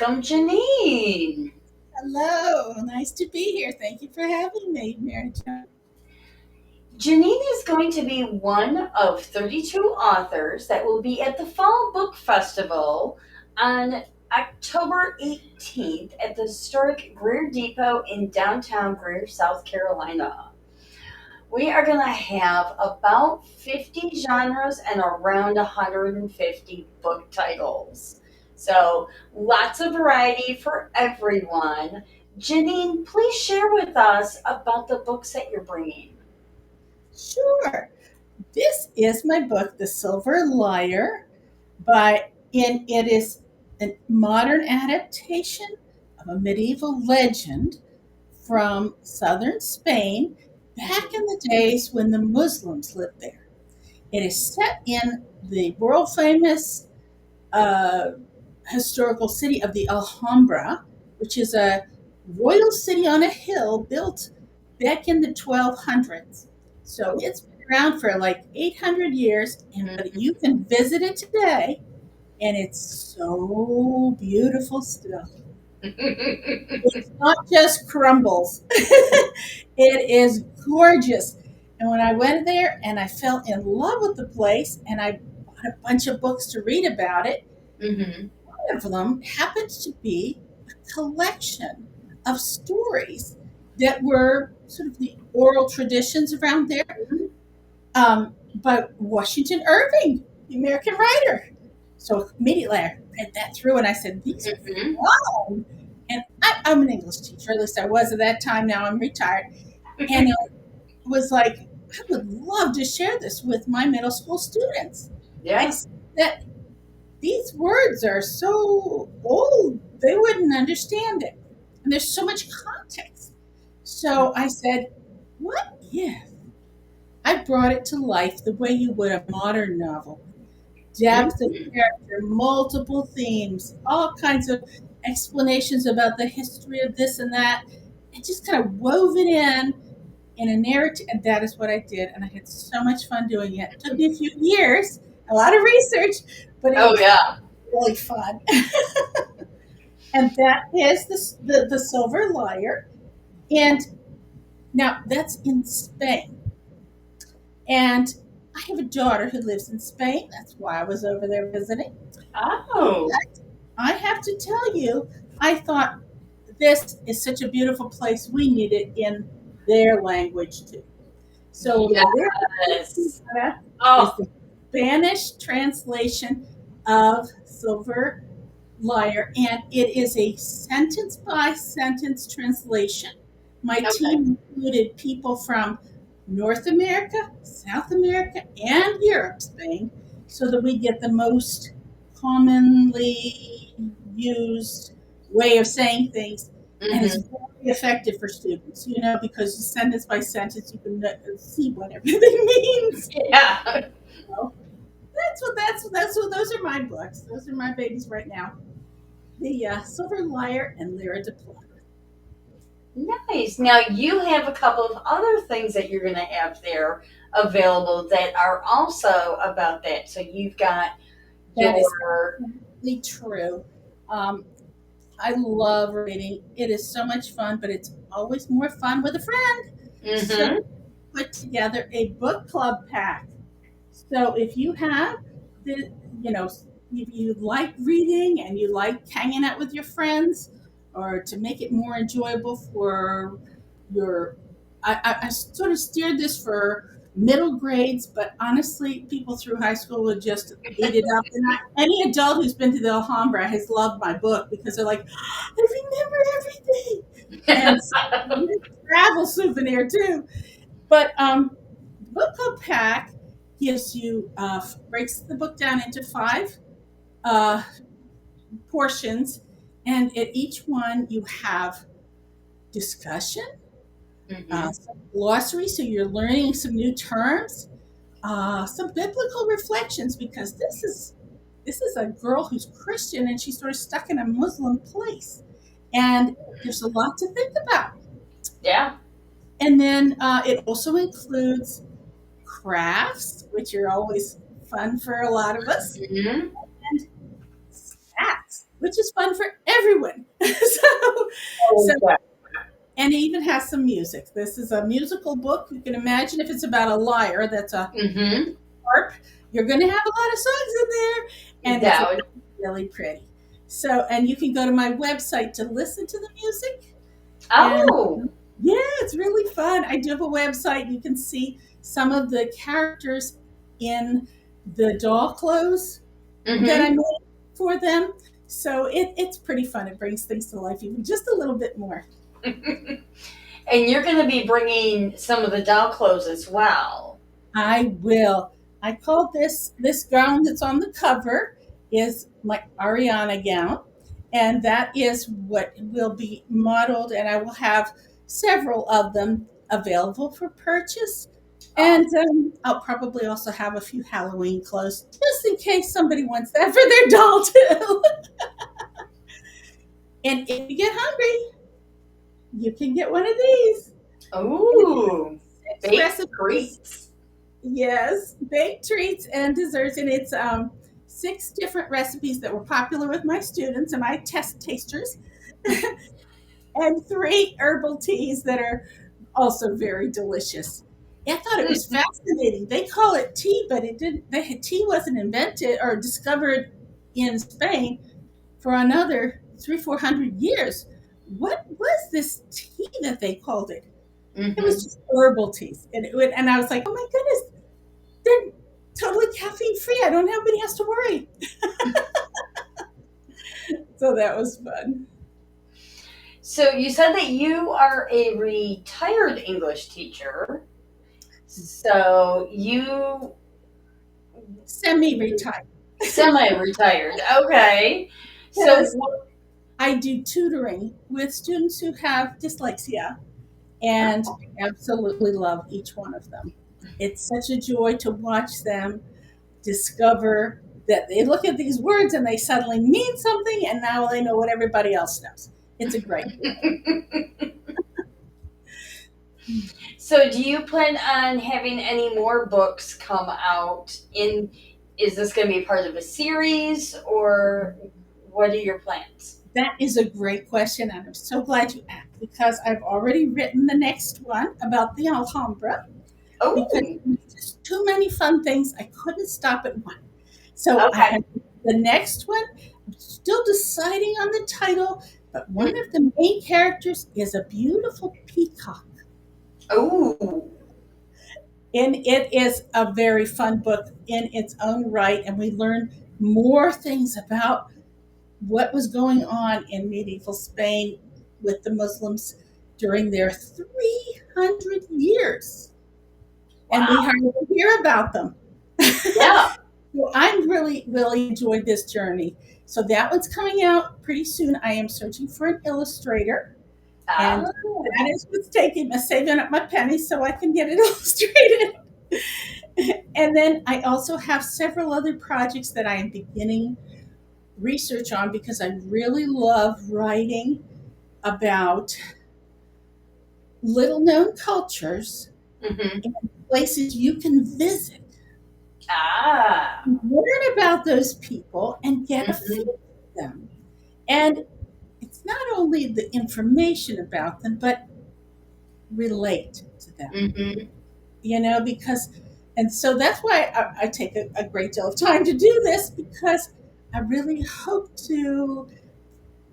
welcome, Jeannine. Hello, nice to be here. Thank you for having me, Mary Jo. Jeannine is going to be one of 32 authors that will be at the Fall Book Festival on October 18th at the historic Greer Depot in downtown Greer, South Carolina. We are going to have about 50 genres and around 150 book titles. So, lots of variety for everyone. Jeannine, please share with us about the books that you're bringing. Sure. This is my book, The Silver Lyre, it is a modern adaptation of a medieval legend from southern Spain back in the days when the Muslims lived there. It is set in the world famous uh, historical city of the Alhambra, which is a royal city on a hill built back in the 1200s. So it's been around for like 800 years, but you can visit it today, and it's so beautiful still. It's not just crumbles, it is gorgeous. And when I went there and I fell in love with the place, and I bought a bunch of books to read about it, Hmm. one of them happens to be a collection of stories that were sort of the oral traditions around there, by Washington Irving, the American writer. So immediately I read that through and I said, these are Hmm. fun. And I'm an English teacher, at least I was at that time. Now I'm retired. And I was like, I would love to share this with my middle school students. I Yeah. said that these words are so old, they wouldn't understand it. And there's so much context. So I said, what if I brought it to life the way you would a modern novel? Depth of Mhm. character, multiple themes, all kinds of explanations about the history of this and that, and just kind of wove it in a narrative. And that is what I did. And I had so much fun doing it. It took me a few years, a lot of research, but it Oh, was yeah. really fun. And that is the Silver Lyre. And now that's in Spain. And I have a daughter who lives in Spain. That's why I was over there visiting. Oh, I have to tell you, I thought this is such a beautiful place. We need it in their language too. So Lira de yes. Plata is Oh, the Spanish translation of Silver Lyre, and it is a sentence by sentence translation. My okay. team included people from North America, South America, and Europe, Spain, so that we get the most commonly used way of saying things. And it's Hmm. very effective for students, because sentence by sentence you can see what everything means. Yeah. So that's what those are my books. Those are my babies right now. The Silver Lyre and Lyra de Plata. Nice. Now you have a couple of other things that you're going to have there available that are also about that. So you've got That is your. absolutely true. Um, I love reading. It is so much fun, but it's always more fun with a friend. So Hmm. put together a book club pack. So if you have the, you know, if you like reading and you like hanging out with your friends, or to make it more enjoyable for your, I sort of steered this for middle grades, but honestly, people through high school would just eat it up. And any adult who's been to the Alhambra has loved my book because they're like, I remember everything. And so, travel souvenir too. But the book club pack gives you breaks the book down into five uh, portions, and at each one you have discussion, Hmm. some glossary, so you're learning some new terms, some biblical reflections because this is a girl who's Christian and she's sort of stuck in a Muslim place, and there's a lot to think about. Yeah. And then it also includes crafts, which are always fun for a lot of us, Hmm. and acts, which is fun for everyone. So, Okay. and it even has some music. This is a musical book. You can imagine if it's about a lyre that's a Mm-hmm. harp, you're going to have a lot of songs in there, and it's That really pretty. So, and you can go to my website to listen to the music. And oh. yeah, it's really fun. I do have a website. You can see some of the characters in the doll clothes that I Mm-hmm. made for them. So it's pretty fun. It brings things to life even just a little bit more. And you're going to be bringing some of the doll clothes as well. I will. I call this gown that's on the cover is my Ariana gown, and that is what will be modeled. And I will have several of them available for purchase. Oh. And I'll probably also have a few Halloween clothes just in case somebody wants that for their doll too. And if you get hungry, you can get one of these. Ooh. Six Baked recipes. treats. Yes, baked treats and desserts, and it's six different recipes that were popular with my students and my test tasters, and three herbal teas that are also very delicious. I thought it was fascinating. They call it tea, but it didn't. The tea wasn't invented or discovered in Spain for another 300-400 years. What was this tea that they called it? It was Mm-hmm. just herbal teas, and and I was like, oh my goodness, they're totally caffeine free. I don't Nobody has to worry. So that was fun. So you said that you are a retired English teacher. So you Semi-retired. semi-retired. Okay. So Yes, I do tutoring with students who have dyslexia, and oh, I absolutely love each one of them. It's such a joy to watch them discover that they look at these words and they suddenly mean something, and now they know what everybody else knows. It's a great feeling. so do you plan on having any more books come out in is this going to be part of a series or what are your plans? That is a great question, and I'm so glad you asked because I've already written the next one about the Alhambra because Oh, there's just too many fun things. I couldn't stop at one. So I okay. have the next one. I'm still deciding on the title, but one of the main characters is a beautiful peacock. Oh. And it is a very fun book in its own right. And we learn more things about what was going on in medieval Spain with the Muslims during their 300 years. And we Wow. hardly hear about them. Yeah. So I'm really enjoyed this journey. So that one's coming out pretty soon. I am searching for an illustrator, and Oh. that is what's taking me saving up my pennies so I can get it illustrated. And then I also have several other projects that I am beginning research on because I really love writing about little known cultures Mm-hmm. and places you can visit, Ah. learn about those people, and get a Mm-hmm. feel for them. And it's not only the information about them, but relate to them, Mm-hmm. because, and so that's why I take a great deal of time to do this because I really hope to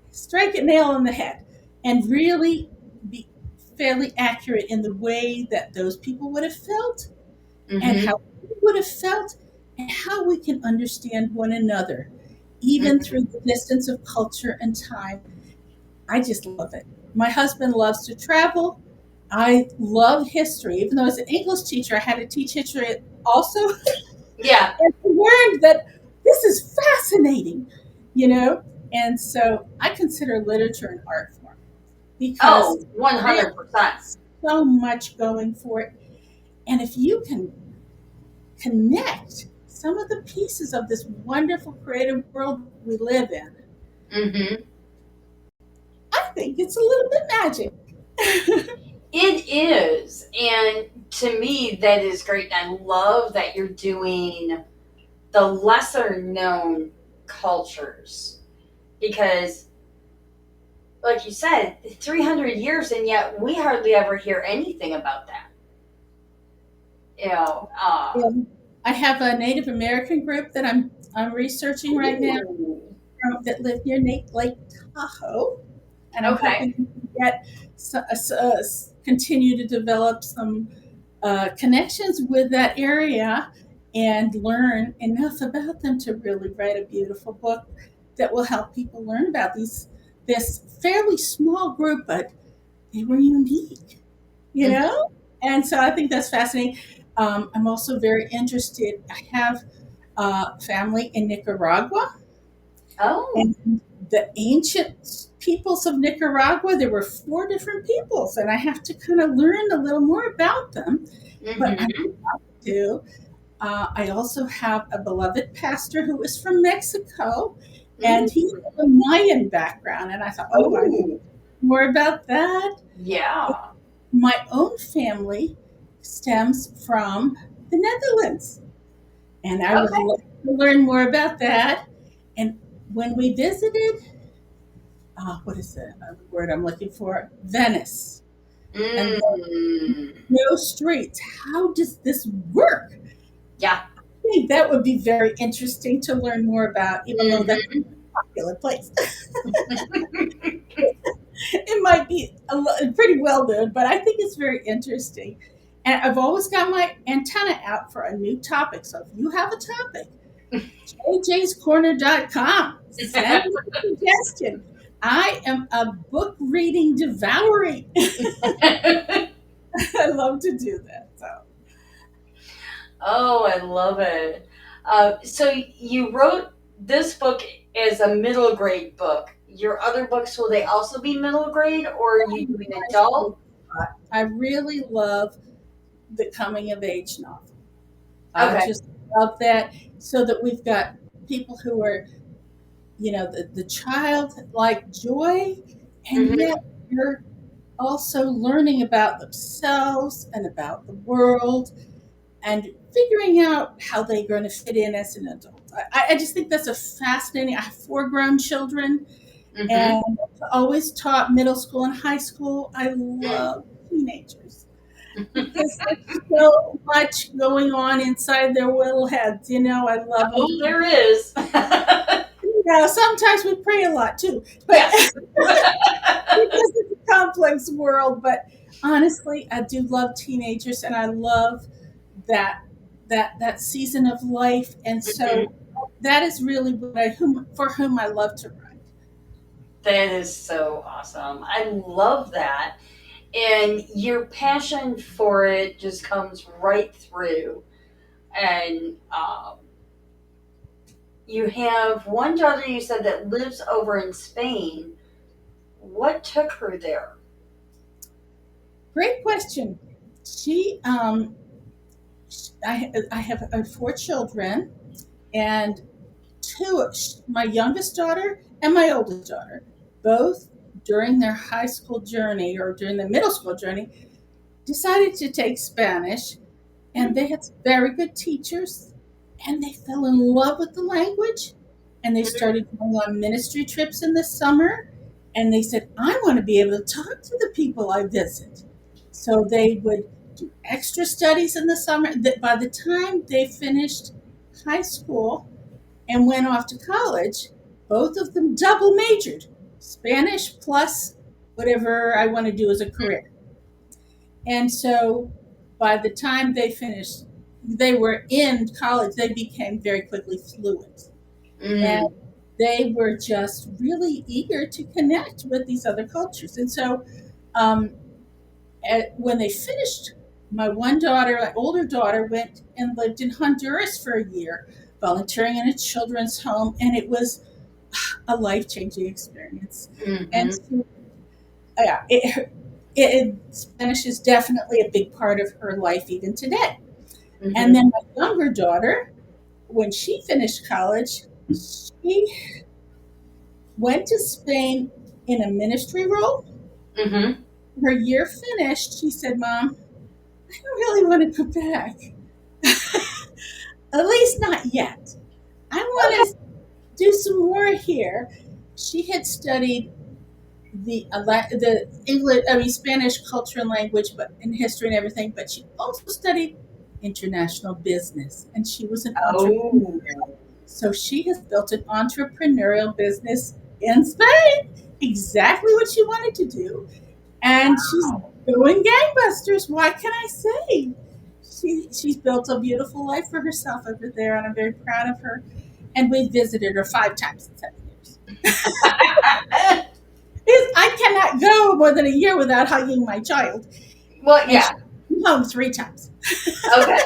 strike a nail on the head and really be fairly accurate in the way that those people would have felt and Mm-hmm. how we would have felt and how we can understand one another, even through the distance of culture and time. I just love it. My husband loves to travel. I love history. Even though as an English teacher, I had to teach history also. Yeah. And I learned that this is fascinating, you know? And so I consider literature an art form because Oh, there's 100%. so much going for it. And if you can connect some of the pieces of this wonderful creative world we live in, Mm-hmm. I think it's a little bit magic. It is. And to me, that is great. And I love that you're doing the lesser known cultures. because, like you said, 300 years, and yet we hardly ever hear anything about that. You know, I have a Native American group that I'm researching right now ooh, that live near Lake Tahoe, and I'm okay. hoping to get continue to develop some connections with that area and learn enough about them to really write a beautiful book that will help people learn about this fairly small group, but they were unique, you Mhm. know? And so I think that's fascinating. I'm also very interested. I have family in Nicaragua, Oh. and the ancient peoples of Nicaragua, there were four different peoples, and I have to kind of learn a little more about them. But I Mm-hmm. do. I also have a beloved pastor who is from Mexico, and he Mm. has a Mayan background. And I thought, oh, I know Oh. more about that. Yeah. My own family stems from the Netherlands, and I would Okay. love to learn more about that. And when we visited, what is the word I'm looking for? Venice. And Mm. no streets. How does this work? Yeah. I think that would be very interesting to learn more about, even though that's Mm-hmm. a popular place. It might be pretty well known, but I think it's very interesting. And I've always got my antenna out for a new topic. So if you have a topic, jjscorner.com, send me a suggestion. I am a book reading devouring. I love to do that. So Oh, I love it. So you wrote this book as a middle grade book. Your other books, will they also be middle grade, or are you doing adult? I really love the coming of age novel. I Okay. just love that, so that we've got people who are, the childlike joy, and Mm-hmm. yet you're also learning about themselves and about the world and figuring out how they're going to fit in as an adult. I just think that's a fascinating. I have four grown children, Mm-hmm. and I've always taught middle school and high school. I Mm. love teenagers because there's so much going on inside their little heads. I love them. Oh, there is. Sometimes we pray a lot too, but Yes. because it's a complex world. But honestly, I do love teenagers, and I love that that season of life. And so Mhm. that is really what for whom I love to write. That is so awesome. I love that. And your passion for it just comes right through. And you have one daughter you said that lives over in Spain. What took her there? Great question. She, I have four children, and two, my youngest daughter and my oldest daughter, both during their high school journey or during the middle school journey, decided to take Spanish, and they had very good teachers, and they fell in love with the language, and they started going on ministry trips in the summer, and they said, I want to be able to talk to the people I visit. So they would do extra studies in the summer. That by the time they finished high school and went off to college, both of them double majored, Spanish plus whatever I want to do as a career. And so by the time they finished, they were in college, they became very quickly fluent. And Mm, they were just really eager to connect with these other cultures. And so um, when they finished, my older daughter, went and lived in Honduras for a year, volunteering in a children's home. And it was a life changing experience. And mm-hmm, so, yeah, Spanish is definitely a big part of her life even today. And mm-hmm, then my younger daughter, when she finished college, she went to Spain in a ministry role. mm-hmm. Her year finished, she said, Mom, I don't really want to go back. At least not yet. I want Okay. to do some more here. she had studied the English, I mean Spanish culture and language, but in history and everything. But she also studied international business, and she was an entrepreneur. Oh, So she has built an entrepreneurial business in Spain, exactly what she wanted to do, and she's wow. going gangbusters. What can I say? She's built a beautiful life for herself over there, and I'm very proud of her. And we visited her 5 times in 7 years. I cannot go more than a year without hugging my child, Well, and yeah. she's home 3 times. Okay.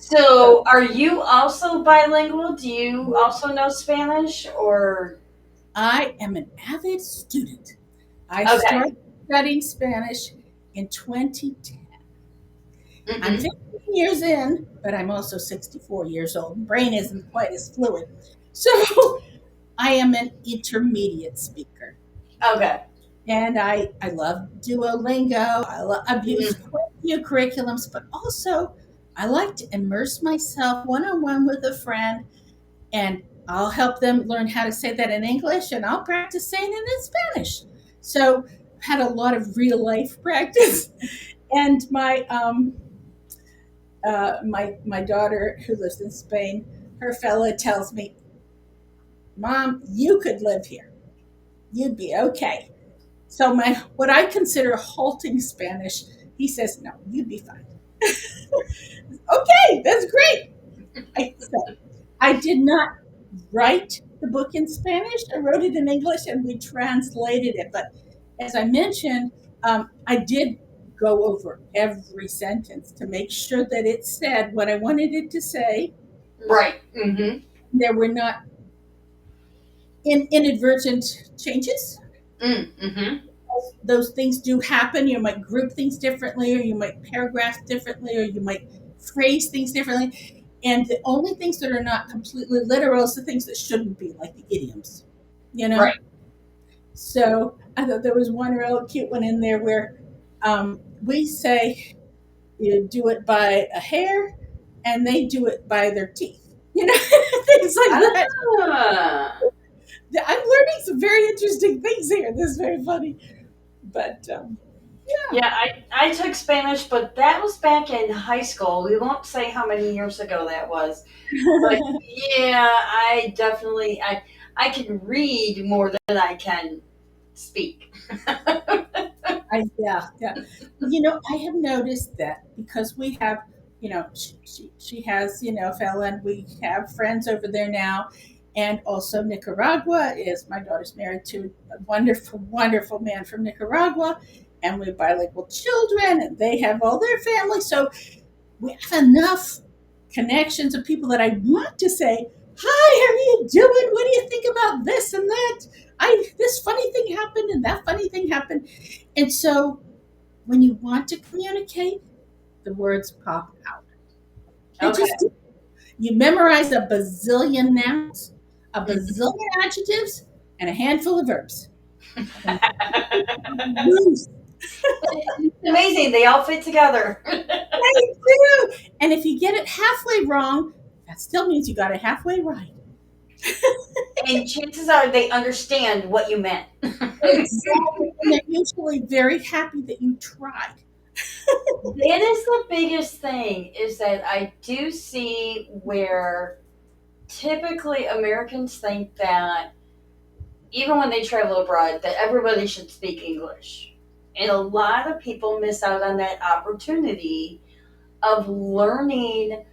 So So, are you also bilingual? Do you also know Spanish or? I am an avid student. I Okay. started studying Spanish in 2010. I'm Mm-hmm. 15 years in, but I'm also 64 years old. Brain isn't quite as fluid. So I am an intermediate speaker. Okay. And I love Duolingo. I've used Mm, quite a few curriculums, but also I like to immerse myself one on one with a friend, and I'll help them learn how to say that in English, and I'll practice saying it in Spanish. So I've had a lot of real life practice. And my daughter who lives in Spain, her fella tells me, "Mom, you could live here. You'd be okay." So my what I consider halting Spanish, he says, "No, you'd be fine." Okay, that's great. I did not write the book in Spanish. I wrote it in English, and we translated it. But as I mentioned, I did go over every sentence to make sure that it said what I wanted it to say. right. Mm-hmm. There were not inadvertent changes. Mm-hmm. Those things do happen. You might group things differently, or you might paragraph differently, or you might phrase things differently. And the only things that are not completely literal is the things that shouldn't be, like the idioms, you know? Right. So I thought there was one real cute one in there where we say you do it by a hair, and they do it by their teeth, things like that. Ah. I'm learning some very interesting things here. This is very funny. But yeah. Yeah, I took Spanish, but that was back in high school. We won't say how many years ago that was. But yeah, I can read more than I can speak. Yeah, yeah. I have noticed that because we have, she has, fella, and we have friends over there now. And also Nicaragua is, my daughter's married to a wonderful, wonderful man from Nicaragua. And we have bilingual children, and they have all their family. So we have enough connections of people that I want to say, "Hi, how are you doing? What do you think about this and that? This funny thing happened, and that funny thing happened." And so when you want to communicate, the words pop out. They Okay. just do. You memorize a bazillion nouns, a bazillion adjectives, and a handful of verbs. And It's amazing. They all fit together. they do. And if you get it halfway wrong, that still means you got it halfway right. And chances are they understand what you meant. Exactly. And they're usually very happy that you tried. That is the biggest thing is that I do see where typically Americans think that even when they travel abroad that everybody should speak English. And a lot of people miss out on that opportunity of learning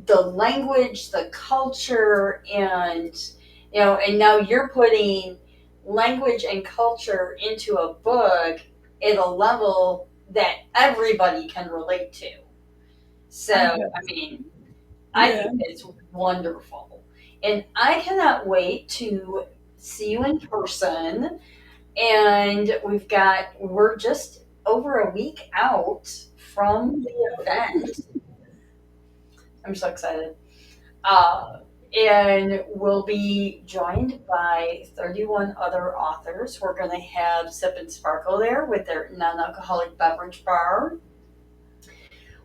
the language, the culture, and now you're putting language and culture into a book at a level that everybody can relate to. So, I hope. I mean, I Yeah. think it's wonderful. And I cannot wait to see you in person. And we're just over a week out from the event. I'm so excited. Uh, and we'll be joined by 31 other authors. We're going to have Sip and Sparkle there with their non alcoholic beverage bar.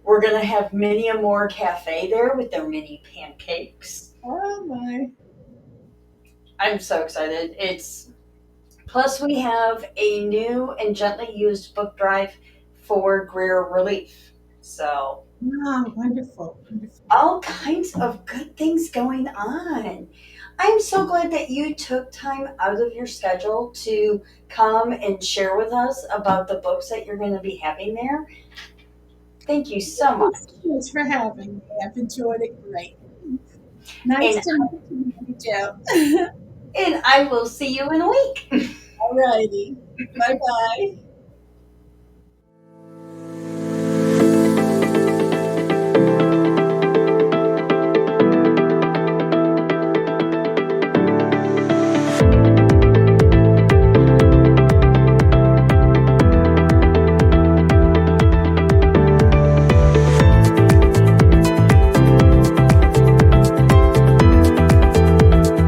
We're going to have Mini Amore Cafe there with their mini pancakes. Oh my. I'm so excited. It's plus we have a new and gently used book drive for Greer relief. So Wow, wonderful, wonderful. all kinds of good things going on. I'm so glad that you took time out of your schedule to come and share with us about the books that you're going to be having there. Thank you so much. Thanks for having me. I've enjoyed it greatly. Nice And to meet you, Joe. and I will see you in a week. All righty. Bye bye.